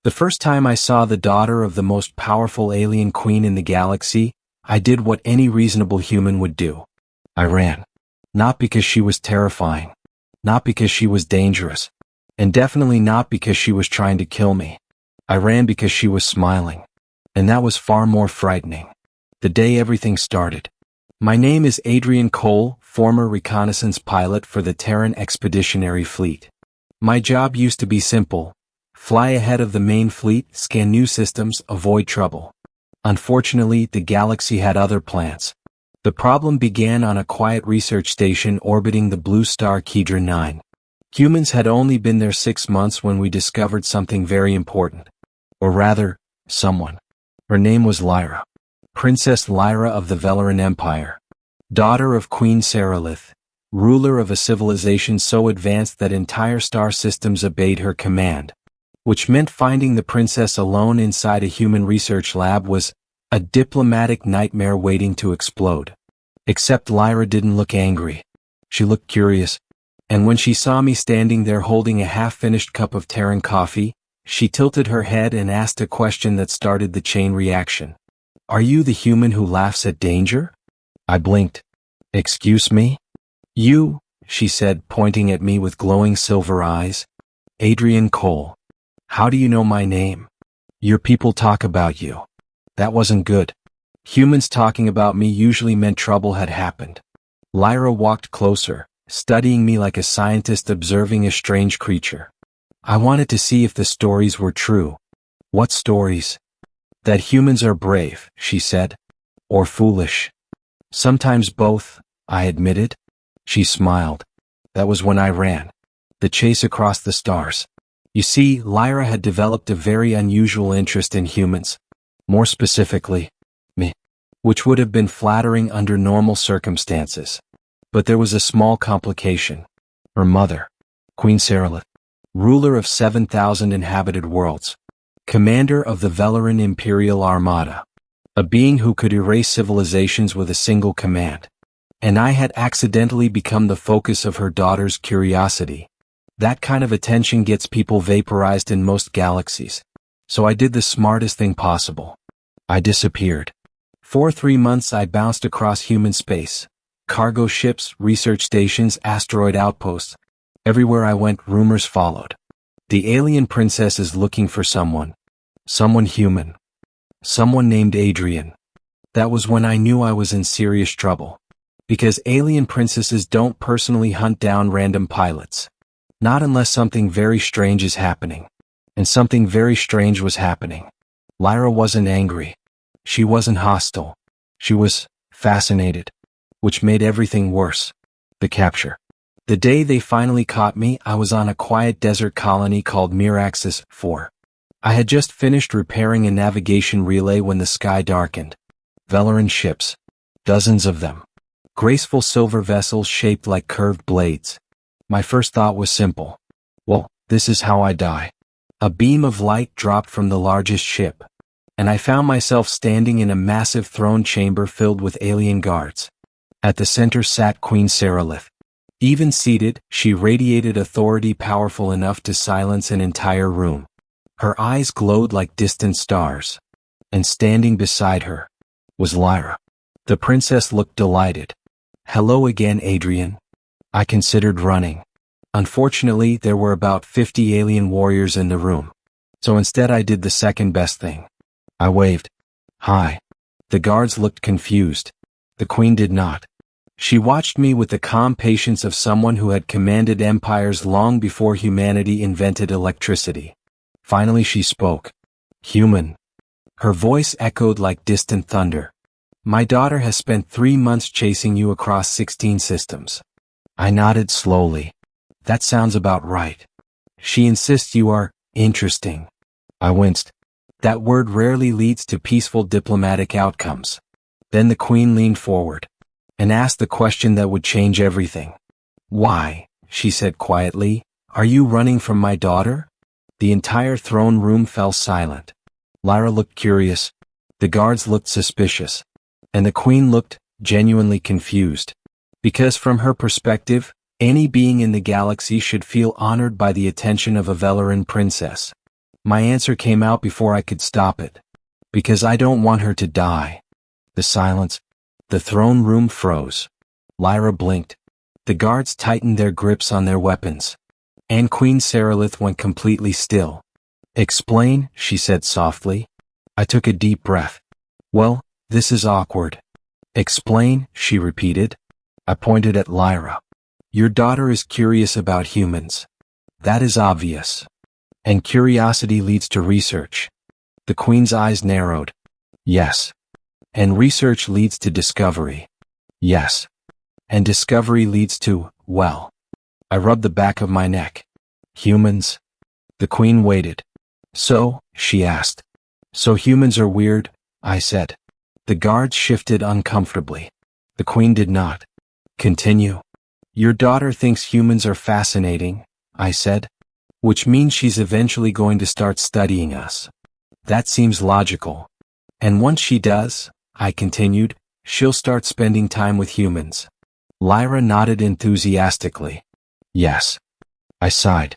The first time I saw the daughter of the most powerful alien queen in the galaxy, I did what any reasonable human would do. I ran. Not because she was terrifying. Not because she was dangerous. And definitely not because she was trying to kill me. I ran because she was smiling. And that was far more frightening. The day everything started. My name is Adrian Cole, former reconnaissance pilot for the Terran Expeditionary Fleet. My job used to be simple. Fly ahead of the main fleet, scan new systems, avoid trouble. Unfortunately, the galaxy had other plans. The problem began on a quiet research station orbiting the blue star Kedra 9. Humans had only been there 6 months when we discovered something very important. Or rather, someone. Her name was Lyra. Princess Lyra of the Velaran Empire. Daughter of Queen Seralith. Ruler of a civilization so advanced that entire star systems obeyed her command. Which meant finding the princess alone inside a human research lab was a diplomatic nightmare waiting to explode. Except Lyra didn't look angry. She looked curious. And when she saw me standing there holding a half-finished cup of Terran coffee, she tilted her head and asked a question that started the chain reaction. "Are you the human who laughs at danger?" I blinked. "Excuse me?" "You," she said, pointing at me with glowing silver eyes. "Adrian Cole. How do you know my name?" "Your people talk about you." That wasn't good. Humans talking about me usually meant trouble had happened. Lyra walked closer, studying me like a scientist observing a strange creature. I wanted to see if the stories were true. "What stories?" "That humans are brave," she said. "Or foolish." "Sometimes both," I admitted. She smiled. That was when I ran. The chase across the stars. You see, Lyra had developed a very unusual interest in humans. More specifically, me. Which would have been flattering under normal circumstances. But there was a small complication. Her mother, Queen Seralith, ruler of 7,000 inhabited worlds, commander of the Velaran Imperial Armada, a being who could erase civilizations with a single command. And I had accidentally become the focus of her daughter's curiosity. That kind of attention gets people vaporized in most galaxies. So I did the smartest thing possible. I disappeared. For 3 months I bounced across human space. Cargo ships, research stations, asteroid outposts. Everywhere I went, rumors followed. The alien princess is looking for someone. Someone human. Someone named Adrian. That was when I knew I was in serious trouble. Because alien princesses don't personally hunt down random pilots. Not unless something very strange is happening. And something very strange was happening. Lyra wasn't angry. She wasn't hostile. She was fascinated. Which made everything worse. The capture. The day they finally caught me, I was on a quiet desert colony called Miraxis 4. I had just finished repairing a navigation relay when the sky darkened. Velaran ships. Dozens of them. Graceful silver vessels shaped like curved blades. My first thought was simple. Well, this is how I die. A beam of light dropped from the largest ship. And I found myself standing in a massive throne chamber filled with alien guards. At the center sat Queen Seralith. Even seated, she radiated authority powerful enough to silence an entire room. Her eyes glowed like distant stars. And standing beside her was Lyra. The princess looked delighted. "Hello again, Adrian." I considered running. Unfortunately, there were about 50 alien warriors in the room. So instead I did the second best thing. I waved. "Hi." The guards looked confused. The queen did not. She watched me with the calm patience of someone who had commanded empires long before humanity invented electricity. Finally she spoke. "Human." Her voice echoed like distant thunder. "My daughter has spent 3 months chasing you across 16 systems." I nodded slowly. "That sounds about right." "She insists you are interesting." I winced. That word rarely leads to peaceful diplomatic outcomes. Then the queen leaned forward and asked the question that would change everything. "Why," she said quietly, "are you running from my daughter?" The entire throne room fell silent. Lyra looked curious. The guards looked suspicious. And the queen looked genuinely confused. Because from her perspective, any being in the galaxy should feel honored by the attention of a Velaran princess. My answer came out before I could stop it. Because I don't want her to die. The silence. The throne room froze. Lyra blinked. The guards tightened their grips on their weapons. And Queen Saralith went completely still. Explain, she said softly. I took a deep breath. Well, this is awkward. Explain, she repeated. I pointed at Lyra. Your daughter is curious about humans. That is obvious. And curiosity leads to research. The Queen's eyes narrowed. Yes. And research leads to discovery. Yes. And discovery leads to, well. I rubbed the back of my neck. Humans? The Queen waited. So, she asked. So humans are weird, I said. The guards shifted uncomfortably. The Queen did not. Continue. Your daughter thinks humans are fascinating, I said. Which means she's eventually going to start studying us. That seems logical. And once she does, I continued, she'll start spending time with humans. Lyra nodded enthusiastically. Yes. I sighed.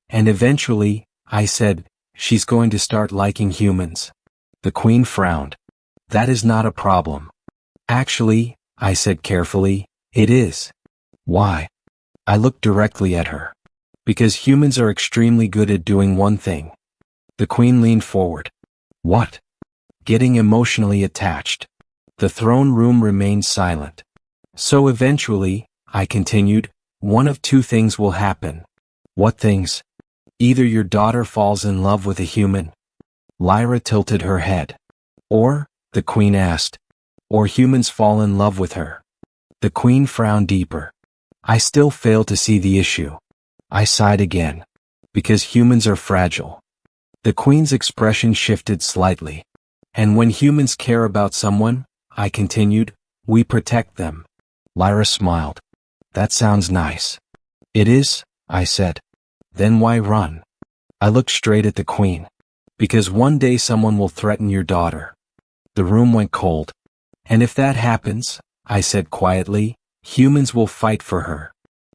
And eventually, I said, she's going to start liking humans. The Queen frowned. That is not a problem. Actually, I said carefully, it is. Why? I looked directly at her. Because humans are extremely good at doing one thing. The Queen leaned forward. What? Getting emotionally attached. The throne room remained silent. So eventually, I continued, one of two things will happen. What things? Either your daughter falls in love with a human. Lyra tilted her head. Or, the Queen asked. Or humans fall in love with her. The Queen frowned deeper. I still fail to see the issue. I sighed again. Because humans are fragile. The Queen's expression shifted slightly. And when humans care about someone, I continued, we protect them. Lyra smiled. That sounds nice. It is, I said. Then why run? I looked straight at the Queen. Because one day someone will threaten your daughter. The room went cold. And if that happens, I said quietly, humans will fight for her.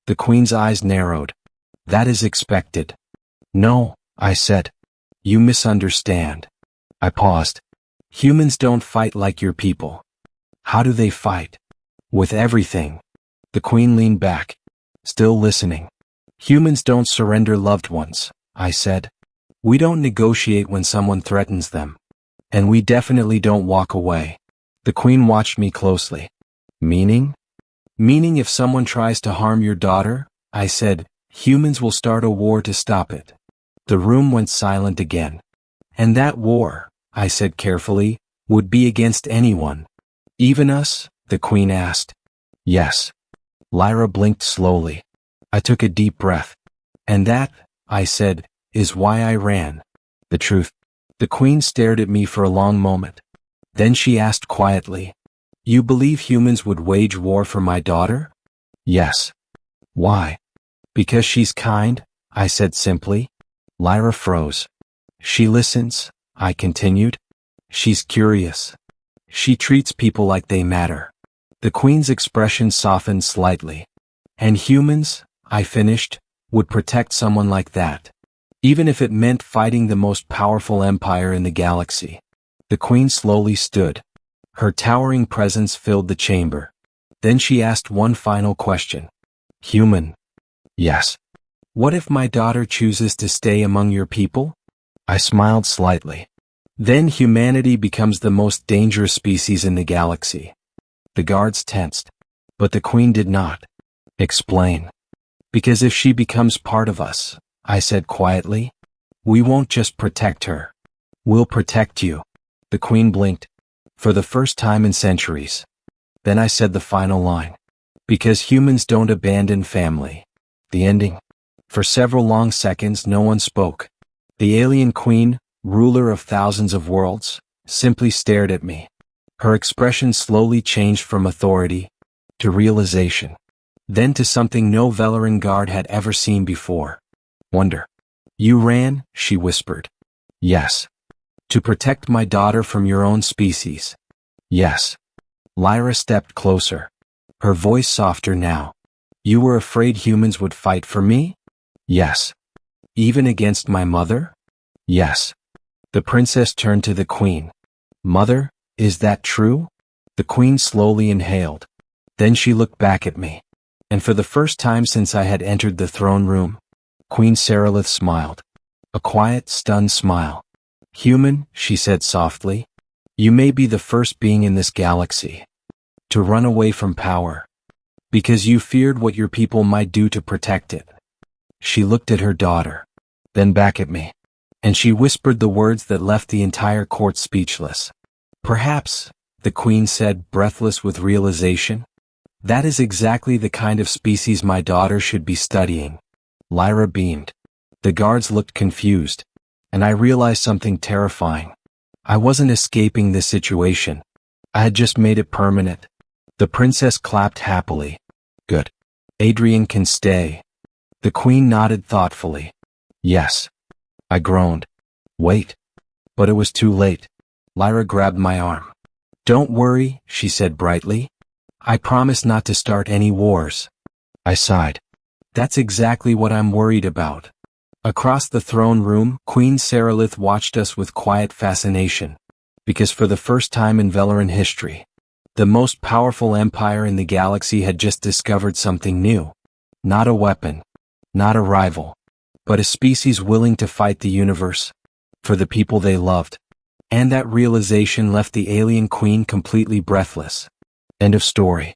The Queen's eyes narrowed. That is expected. No, I said. You misunderstand. I paused. Humans don't fight like your people. How do they fight? With everything. The Queen leaned back. Still listening. Humans don't surrender loved ones, I said. We don't negotiate when someone threatens them. And we definitely don't walk away. The Queen watched me closely. Meaning? Meaning if someone tries to harm your daughter, I said, humans will start a war to stop it. The room went silent again. And that war, I said carefully, would be against anyone. Even us? The Queen asked. Yes. Lyra blinked slowly. I took a deep breath. And that, I said, is why I ran. The truth. The Queen stared at me for a long moment. Then she asked quietly, you believe humans would wage war for my daughter? Yes. Why? Because she's kind, I said simply. Lyra froze. She listens, I continued. She's curious. She treats people like they matter. The Queen's expression softened slightly. And humans, I finished, would protect someone like that. Even if it meant fighting the most powerful empire in the galaxy. The Queen slowly stood. Her towering presence filled the chamber. Then she asked one final question. Human? Yes. What if my daughter chooses to stay among your people? I smiled slightly. Then humanity becomes the most dangerous species in the galaxy. The guards tensed. But the Queen did not. Explain. Because if she becomes part of us, I said quietly, we won't just protect her. We'll protect you. The Queen blinked. For the first time in centuries. Then I said the final line. Because humans don't abandon family. The ending. For several long seconds no one spoke. The AlienQueen, ruler of thousands of worlds, simply stared at me. Her expression slowly changed from authority to realization. Then to something no Velaran guard had ever seen before. Wonder. You ran, she whispered. Yes. To protect my daughter from your own species. Yes. Lyra stepped closer. Her voice softer now. You were afraid humans would fight for me? Yes. Even against my mother? Yes. The princess turned to the queen. Mother, is that true? The queen slowly inhaled. Then she looked back at me. And for the first time since I had entered the throne room, Queen Saralith smiled. A quiet, stunned smile. Human, she said softly, you may be the first being in this galaxy to run away from power, because you feared what your people might do to protect it. She looked at her daughter, then back at me, and she whispered the words that left the entire court speechless. Perhaps, the queen said, breathless with realization, that is exactly the kind of species my daughter should be studying. Lyra beamed. The guards looked confused, and I realized something terrifying. I wasn't escaping this situation. I had just made it permanent. The princess clapped happily. Good. Adrian can stay. The queen nodded thoughtfully. Yes. I groaned. Wait. But it was too late. Lyra grabbed my arm. Don't worry, she said brightly. I promise not to start any wars. I sighed. That's exactly what I'm worried about. Across the throne room, Queen Saralith watched us with quiet fascination, because for the first time in Velaran history, the most powerful empire in the galaxy had just discovered something new. Not a weapon, not a rival, but a species willing to fight the universe for the people they loved. And that realization left the AlienQueen completely breathless. End of story.